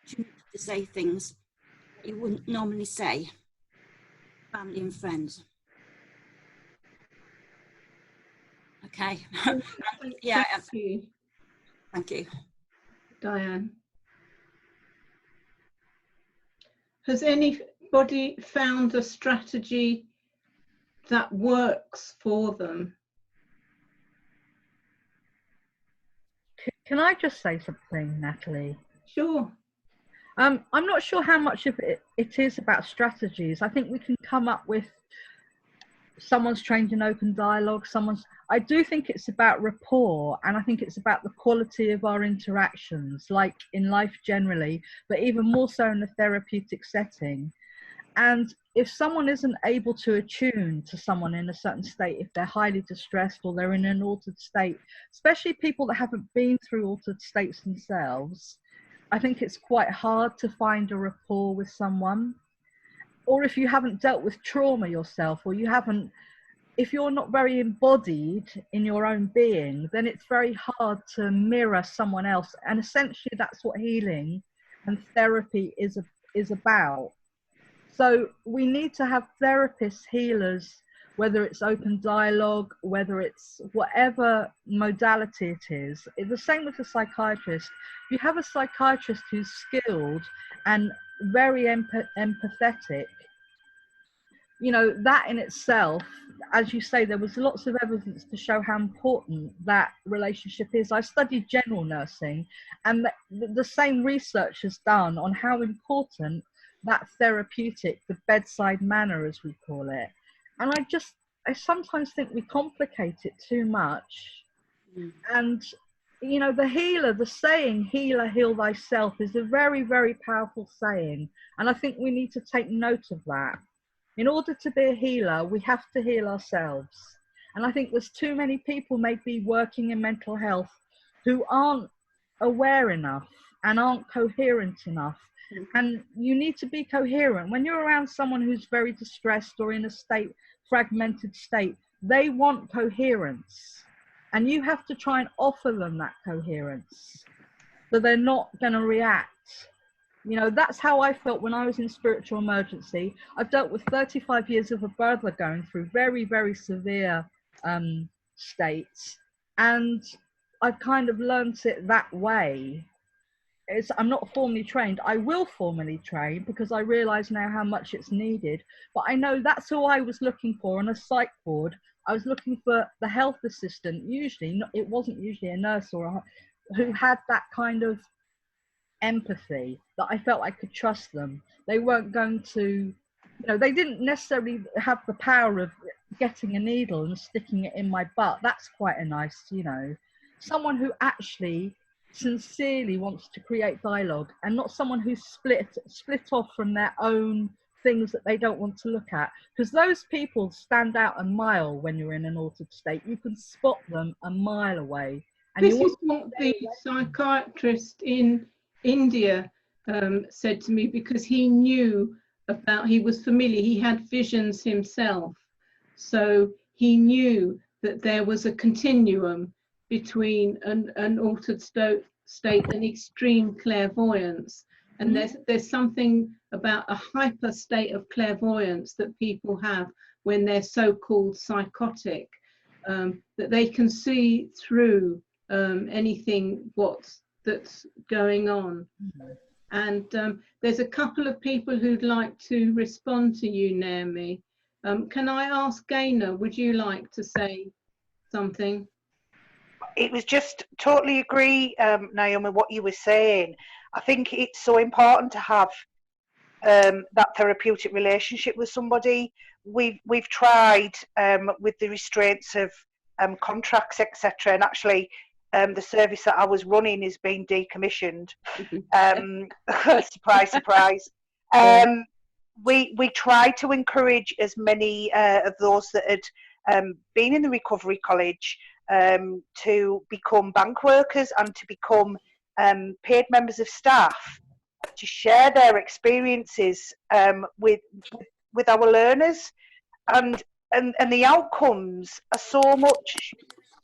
S9: To say things that you wouldn't normally say, family and friends. Okay. Yeah.
S1: Thank you.
S9: Thank you,
S1: Diane. Has anybody found a strategy that works for them?
S2: Can I just say something, Natalie?
S1: Sure.
S2: I'm not sure how much of it is about strategies. I think we can come up with someone's trained in open dialogue, I do think it's about rapport, and I think it's about the quality of our interactions, like in life generally, but even more so in a therapeutic setting. And if someone isn't able to attune to someone in a certain state, if they're highly distressed or they're in an altered state, especially people that haven't been through altered states themselves, I think it's quite hard to find a rapport with someone. Or if you haven't dealt with trauma yourself, or if you're not very embodied in your own being, then it's very hard to mirror someone else. And essentially that's what healing and therapy is about. So we need to have therapists, healers, whether it's open dialogue, whether it's whatever modality it is. It's the same with a psychiatrist. You have a psychiatrist who's skilled and very empathetic, you know, that in itself, as you say, there was lots of evidence to show how important that relationship is. I studied general nursing, and the same research is done on how important that therapeutic, the bedside manner, as we call it. And I sometimes think we complicate it too much. And, you know, the healer, the saying, healer, heal thyself, is a very, very powerful saying. And I think we need to take note of that. In order to be a healer, we have to heal ourselves. And I think there's too many people maybe working in mental health who aren't aware enough and aren't coherent enough. And you need to be coherent. When you're around someone who's very distressed or in a fragmented state, they want coherence. And you have to try and offer them that coherence so they're not going to react. You know, that's how I felt when I was in spiritual emergency. I've dealt with 35 years of a brother going through very, very severe states. And I've kind of learned it that way. I'm not formally trained. I will formally train because I realise now how much it's needed. But I know that's who I was looking for on a psych ward. I was looking for the health assistant, usually. It wasn't usually a nurse who had that kind of empathy, that I felt I could trust them. They weren't going to, you know, they didn't necessarily have the power of getting a needle and sticking it in my butt. That's quite a nice, you know, someone who actually sincerely wants to create dialogue, and not someone who's split off from their own things that they don't want to look at, because those people stand out a mile when you're in an altered state. You can spot them a mile away. And
S1: this is what the psychiatrist in India said to me, because he knew about, he was familiar, he had visions himself, so he knew that there was a continuum between an altered state and extreme clairvoyance. And there's something about a hyper state of clairvoyance that people have when they're so-called psychotic, that they can see through anything that's going on. And there's a couple of people who'd like to respond to you, Naomi. Can I ask Gaynor, would you like to say something?
S7: It was just totally agree, Naomi, what you were saying. I think it's so important to have that therapeutic relationship with somebody. We've tried with the restraints of contracts, etc., and actually the service that I was running is being decommissioned. Surprise, surprise. We tried to encourage as many of those that had been in the recovery college to become bank workers and to become paid members of staff, to share their experiences with our learners, and the outcomes are so much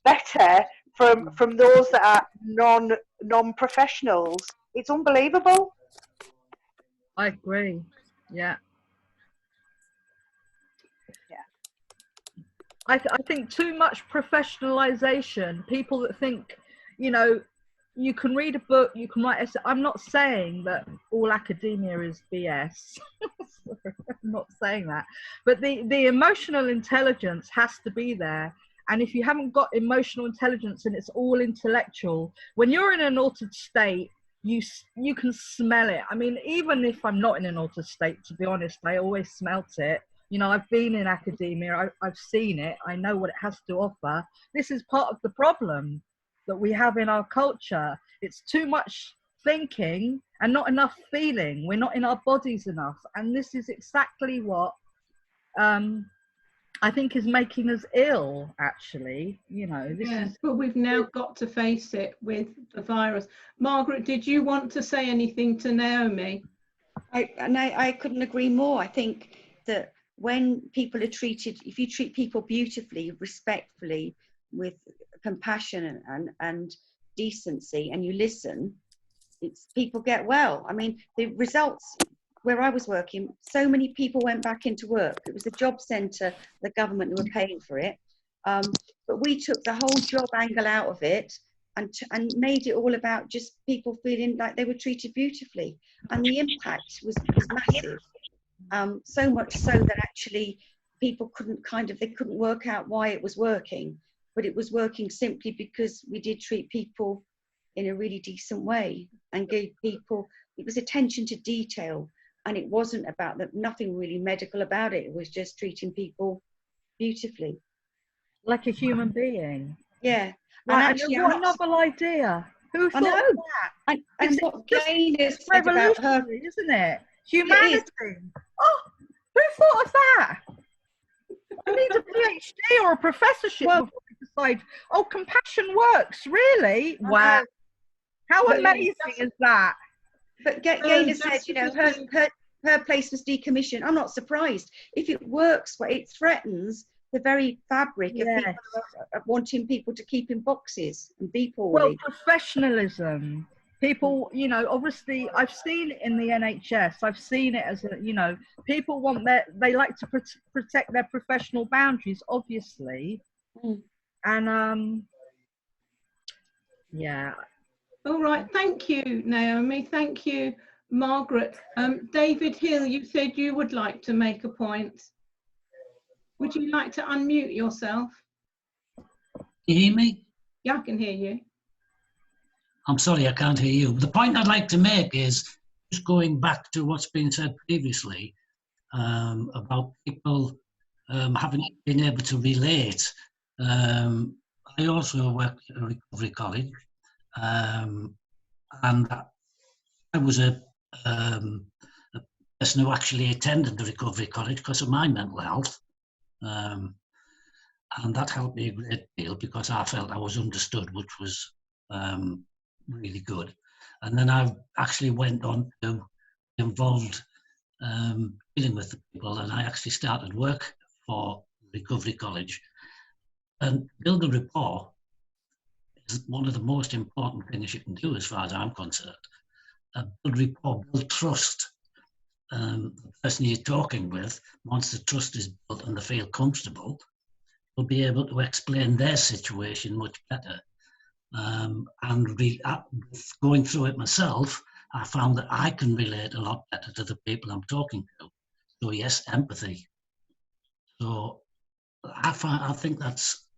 S7: better from those that are non-professionals. It's unbelievable.
S2: I agree. Yeah. I think too much professionalization. People that think, you know, you can read a book, you can write essay. I'm not saying that all academia is BS. I'm not saying that. But the emotional intelligence has to be there. And if you haven't got emotional intelligence and it's all intellectual, when you're in an altered state, you can smell it. I mean, even if I'm not in an altered state, to be honest, I always smelt it. You know, I've been in academia, I've seen it, I know what it has to offer. This is part of the problem that we have in our culture. It's too much thinking and not enough feeling. We're not in our bodies enough. And this is exactly what I think is making us ill, actually. You know, this is...
S1: But we've now got to face it with the virus. Margaret, did you want to say anything to Naomi?
S8: I couldn't agree more. I think that when people are treated, if you treat people beautifully, respectfully, with compassion and decency, and you listen, people get well. I mean, the results where I was working, so many people went back into work. It was a job centre, the government who were paying for it. But we took the whole job angle out of it and made it all about just people feeling like they were treated beautifully. And the impact was massive. So much so that actually people they couldn't work out why it was working, but it was working simply because we did treat people in a really decent way and gave people, it was attention to detail, and it wasn't about nothing really medical about it. It was just treating people beautifully,
S2: like a human being.
S8: Yeah.
S2: Right, and actually, what a novel idea. Who thought of that?
S8: And what Gaynor said about her,
S2: isn't it? Humanity. Oh, who thought of that? I need a PhD or a professorship before we decide, oh, compassion works, really? Wow. How amazing is that?
S8: But Gaynor said, you know, her place was decommissioned. I'm not surprised. If it works, it threatens the very fabric of people wanting people to keep in boxes and be poorly.
S2: Well, professionalism. People, you know, obviously I've seen it in the NHS. I've seen it as a, you know, people they like to protect their professional boundaries, obviously. And yeah.
S1: All right, thank you, Naomi. Thank you, Margaret. David Hill, you said you would like to make a point. Would you like to unmute yourself?
S10: Can you hear me?
S1: Yeah, I can hear you.
S10: I'm sorry, I can't hear you. The point I'd like to make is, just going back to what's been said previously about people having been able to relate. I also worked at a recovery college, and I was a person who actually attended the recovery college because of my mental health. And that helped me a great deal because I felt I was understood, which was really good. And then I actually went on to be involved dealing with the people, and I actually started work for recovery college. And building rapport is one of the most important things you can do as far as I'm concerned. Build rapport, build trust. The person you're talking with, once the trust is built and they feel comfortable, will be able to explain their situation much better. And going through it myself, I found that I can relate a lot better to the people I'm talking to. So yes, empathy. So I think that's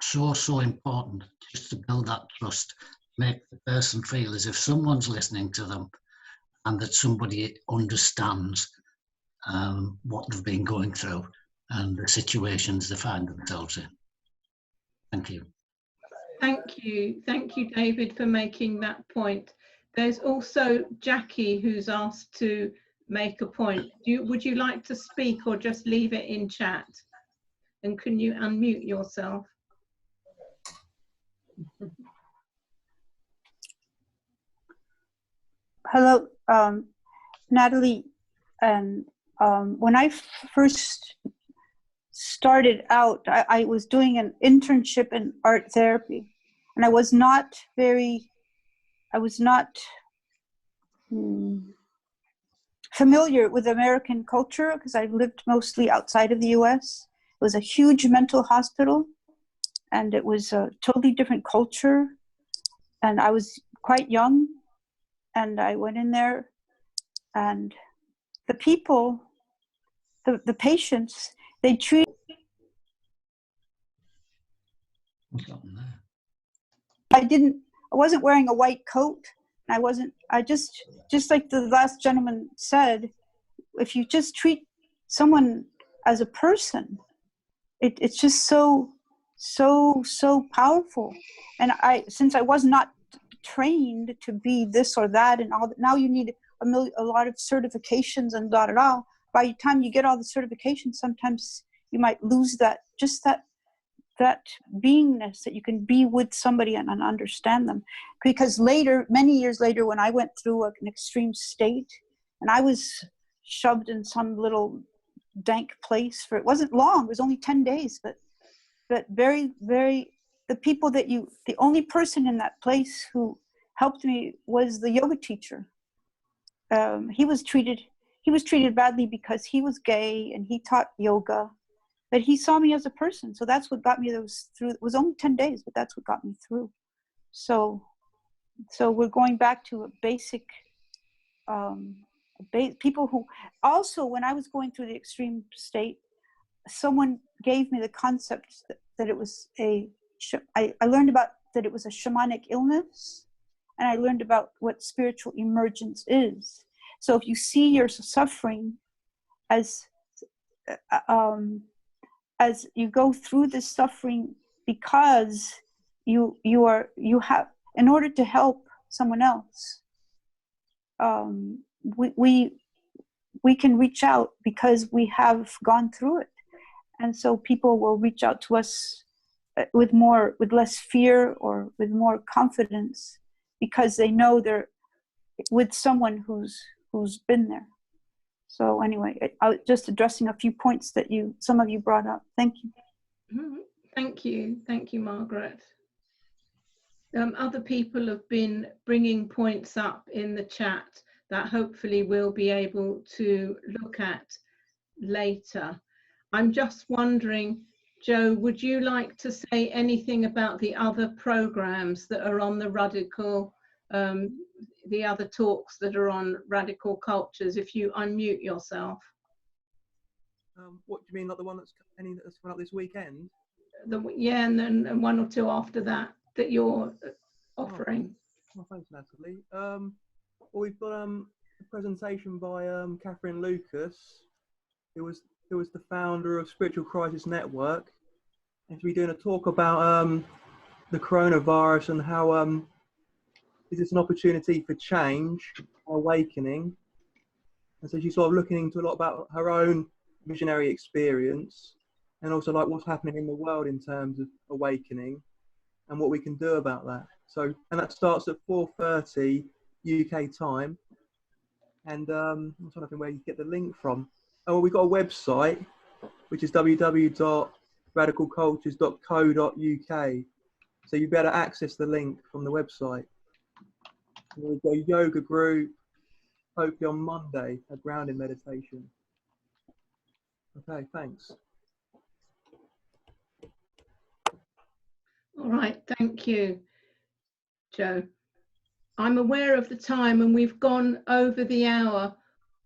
S10: so important, just to build that trust, make the person feel as if someone's listening to them and that somebody understands what they've been going through and the situations they find themselves in. Thank you.
S1: Thank you, David, for making that point. There's also Jackie who's asked to make a point. Would you like to speak or just leave it in chat? And can you unmute yourself?
S5: Hello, Natalie. And when I first started out, I was doing an internship in art therapy, and I was not familiar with American culture because I lived mostly outside of the US. It was a huge mental hospital, and it was a totally different culture. And I was quite young, and I went in there, and the people, the patients, they treat. I wasn't wearing a white coat. I just like the last gentleman said, if you just treat someone as a person, it's just so powerful. And since I was not trained to be this or that and all that, now you need a lot of certifications and da da da. By the time you get all the certifications, sometimes you might lose that beingness, that you can be with somebody and understand them. Because later, many years later, when I went through an extreme state and I was shoved in some little dank place it wasn't long, it was only 10 days, but very, very, the only person in that place who helped me was the yoga teacher. He was treated badly because he was gay and he taught yoga. But he saw me as a person, so that's what got me through. It was only 10 days, but that's what got me through. So we're going back to a basic, people who, also when I was going through the extreme state, someone gave me the concept that it was I learned about that it was a shamanic illness, and I learned about what spiritual emergence is. So if you see your suffering as you go through this suffering because you have, in order to help someone else, we can reach out because we have gone through it. And so people will reach out to us with less fear or with more confidence because they know they're with someone who's been there. So anyway, I was just addressing a few points that some of you brought up. Thank you.
S1: Thank you, Margaret. Other people have been bringing points up in the chat that hopefully we'll be able to look at later. I'm just wondering, Joe, would you like to say anything about the other programs that are on the radical, the other talks that are on radical cultures, if you unmute yourself?
S11: What do you mean, like the one that's coming up this weekend?
S1: Yeah, and then one or two after that you're offering.
S11: Well, thanks, Natalie. Well, we've got a presentation by Catherine Lucas, who was the founder of Spiritual Crisis Network, and to be doing a talk about the coronavirus and how is this an opportunity for change, awakening? And so she's sort of looking into a lot about her own visionary experience, and also like what's happening in the world in terms of awakening and what we can do about that. So, and that starts at 4:30 UK time. And I'm trying to think where you get the link from. Oh, well, we've got a website, which is www.radicalcultures.co.uk. So you'll be able to access the link from the website. And we've got a yoga group, hopefully on Monday, a grounding meditation. Okay, thanks.
S1: All right, thank you, Joe. I'm aware of the time and we've gone over the hour.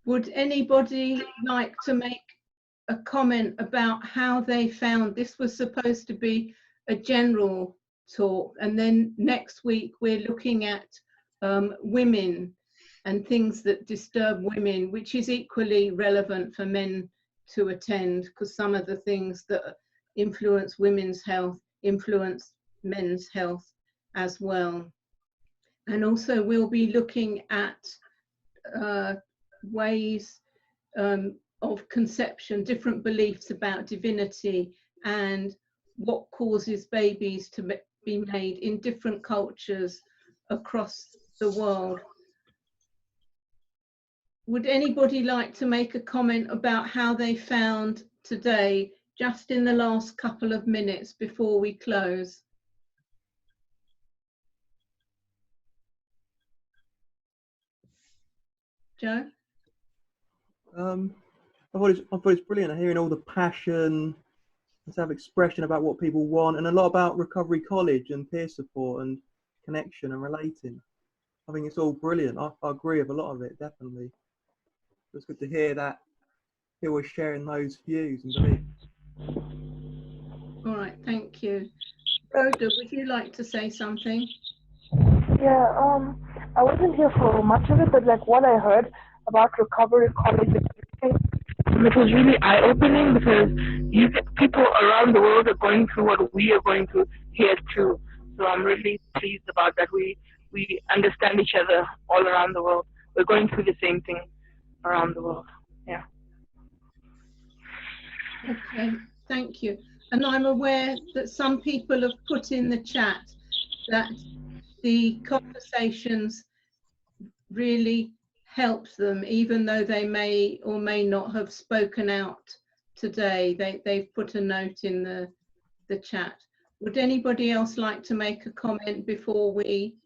S1: Would anybody like to make a comment about how they found this? Was supposed to be a general talk, and then next week we're looking at women and things that disturb women, which is equally relevant for men to attend, because some of the things that influence women's health influence men's health as well. And also we'll be looking at ways of conception, different beliefs about divinity, and what causes babies to be made in different cultures across the world. Would anybody like to make a comment about how they found today, just in the last couple of minutes before we close? Joe?
S11: I thought it's brilliant hearing all the passion, and to have expression about what people want, and a lot about Recovery College and peer support and connection and relating. I think it's all brilliant. I agree with a lot of it, definitely. It's good to hear that people were sharing those views and beliefs.
S1: All right, thank you. Rhoda, would you like to say something?
S4: Yeah, I wasn't here for much of it, but like what I heard about Recovery College, it was really eye-opening, because people around the world are going through what we are going through here too. So I'm really pleased about that. We understand each other all around the world. We're going through the same thing around the world. Yeah.
S1: Okay, thank you. And I'm aware that some people have put in the chat that the conversations really helped them, even though they may or may not have spoken out today. They've put a note in the chat. Would anybody else like to make a comment before we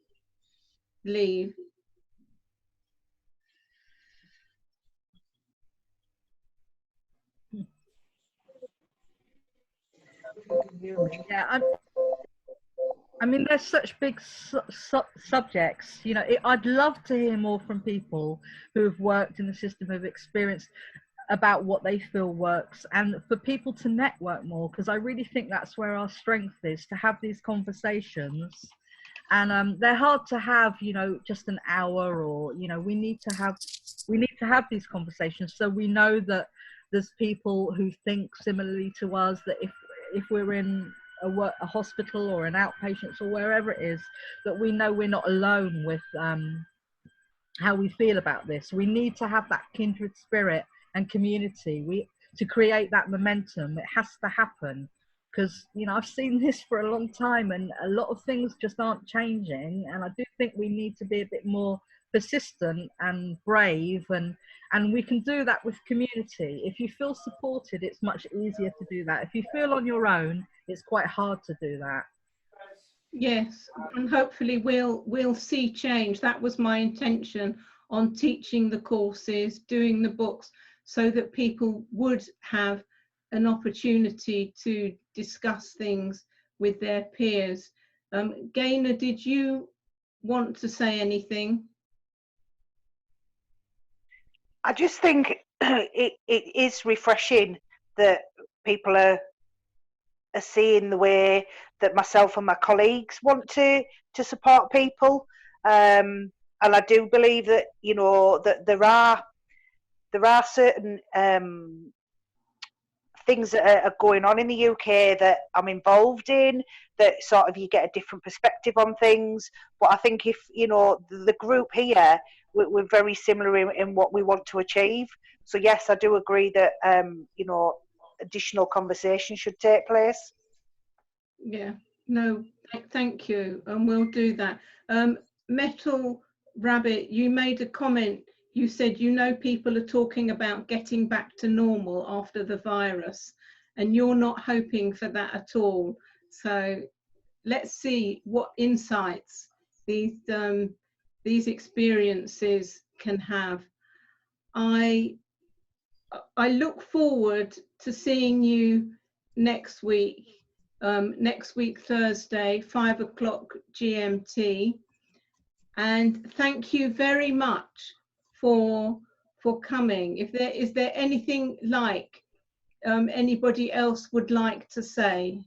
S1: leave?
S2: Yeah, I mean, there's such big subjects. You know, I'd love to hear more from people who have worked in the system, who have experienced about what they feel works, and for people to network more, because I really think that's where our strength is, to have these conversations. And they're hard to have, you know, just an hour, or, you know, we need to have these conversations, so we know that there's people who think similarly to us, that if we're in a hospital or an outpatient or wherever it is, that we know we're not alone with how we feel about this. We need to have that kindred spirit and community. To create that momentum, it has to happen, because, you know, I've seen this for a long time and a lot of things just aren't changing, and I do think we need to be a bit more persistent and brave, and we can do that with community. If you feel supported, it's much easier to do that. If you feel on your own, it's quite hard to do that.
S1: Yes, and hopefully we'll see change. That was my intention on teaching the courses, doing the books, so that people would have an opportunity to discuss things with their peers. Gaynor, did you want to say anything?
S7: I just think it is refreshing that people are seeing the way that myself and my colleagues want to support people, and I do believe that, you know, that there are certain things that are going on in the UK that I'm involved in, that sort of you get a different perspective on things. But I think if, you know, the group here, we're very similar in what we want to achieve. So yes, I do agree that, you know, additional conversation should take place.
S1: Yeah, no, thank you, and we'll do that. Metal Rabbit, you made a comment. You said, you know, people are talking about getting back to normal after the virus, and you're not hoping for that at all. So let's see what insights these experiences can have. I look forward to seeing you next week. Next week, Thursday, 5 o'clock GMT. And thank you very much for coming. Is there anything like anybody else would like to say?